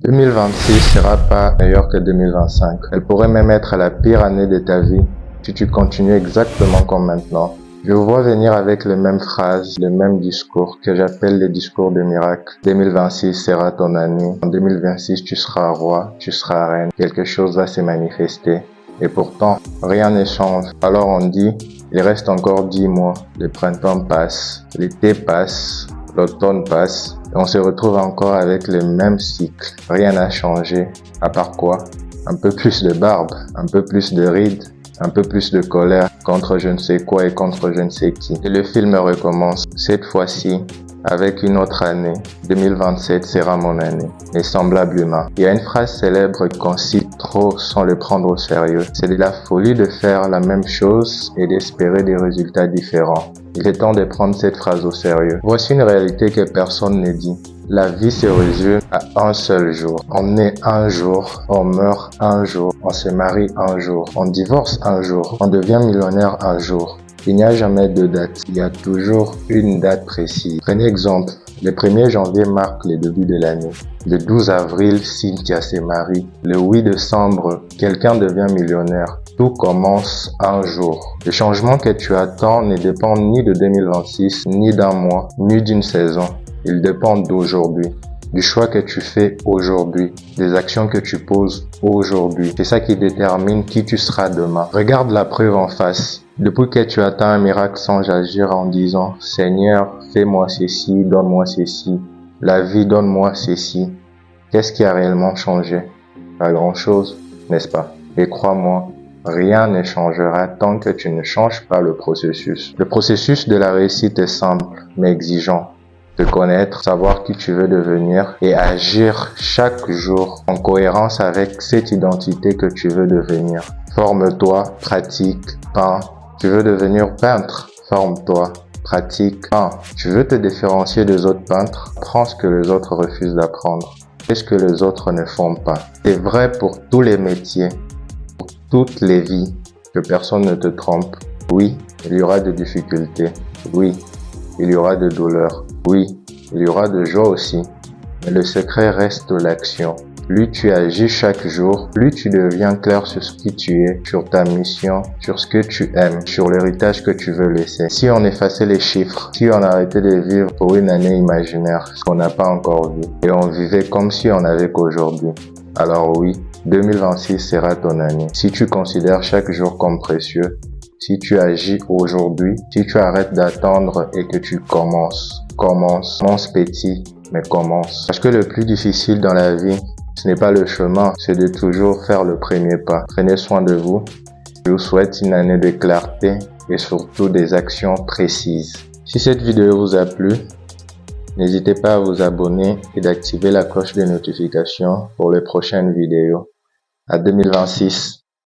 2026 sera pas meilleur que 2025. Elle pourrait même être la pire année de ta vie si tu continues exactement comme maintenant. Je vous vois venir avec les mêmes phrases, les mêmes discours que j'appelle les discours de miracle. 2026 sera ton année. En 2026, tu seras roi, tu seras reine. Quelque chose va se manifester. Et pourtant, rien ne change. Alors on dit, il reste encore 10 mois. Le printemps passe, l'été passe, l'automne passe. Et on se retrouve encore avec le même cycle. Rien n'a changé. À part quoi? Un peu plus de barbe, un peu plus de rides, un peu plus de colère contre je ne sais quoi et contre je ne sais qui. Et le film recommence. Cette fois-ci, avec une autre année. 2027 sera mon année. Et semblablement. Il y a une phrase célèbre qu'on cite trop sans le prendre au sérieux. C'est de la folie de faire la même chose et d'espérer des résultats différents. Il est temps de prendre cette phrase au sérieux. Voici une réalité que personne ne dit. La vie se résume à un seul jour. On naît un jour, on meurt un jour, on se marie un jour, on divorce un jour, on devient millionnaire un jour. Il n'y a jamais deux dates, il y a toujours une date précise. Prenez exemple, le 1er janvier marque le début de l'année. Le 12 avril, Cynthia se marie. Le 8 décembre, quelqu'un devient millionnaire. Tout commence un jour. Le changement que tu attends ne dépend ni de 2026, ni d'un mois, ni d'une saison. Il dépend d'aujourd'hui, du choix que tu fais aujourd'hui, des actions que tu poses aujourd'hui. C'est ça qui détermine qui tu seras demain. Regarde la preuve en face. Depuis que tu attends un miracle sans agir en disant « Seigneur, fais-moi ceci, donne-moi ceci, la vie, donne-moi ceci », qu'est-ce qui a réellement changé? Pas grand-chose, n'est-ce pas? Et crois-moi, rien ne changera tant que tu ne changes pas le processus. Le processus de la réussite est simple, mais exigeant. Te connaître, savoir qui tu veux devenir et agir chaque jour en cohérence avec cette identité que tu veux devenir. Forme-toi, pratique, peins. Tu veux devenir peintre, forme-toi, pratique, peins. Tu veux te différencier des autres peintres, prends ce que les autres refusent d'apprendre. Fais ce que les autres ne font pas. C'est vrai pour tous les métiers, pour toutes les vies, que personne ne te trompe. Oui, il y aura des difficultés. Oui, il y aura de douleurs. Oui, il y aura de joie aussi, mais le secret reste l'action. Plus tu agis chaque jour, plus tu deviens clair sur ce qui tu es, sur ta mission, sur ce que tu aimes, sur l'héritage que tu veux laisser. Si on effaçait les chiffres, si on arrêtait de vivre pour une année imaginaire, ce qu'on n'a pas encore vu, et on vivait comme si on avait qu'aujourd'hui, alors oui, 2026 sera ton année. Si tu considères chaque jour comme précieux, si tu agis aujourd'hui, si tu arrêtes d'attendre et que tu commences petit, mais commence. Parce que le plus difficile dans la vie, ce n'est pas le chemin, c'est de toujours faire le premier pas. Prenez soin de vous. Je vous souhaite une année de clarté et surtout des actions précises. Si cette vidéo vous a plu, n'hésitez pas à vous abonner et d'activer la cloche de notification pour les prochaines vidéos. À 2026.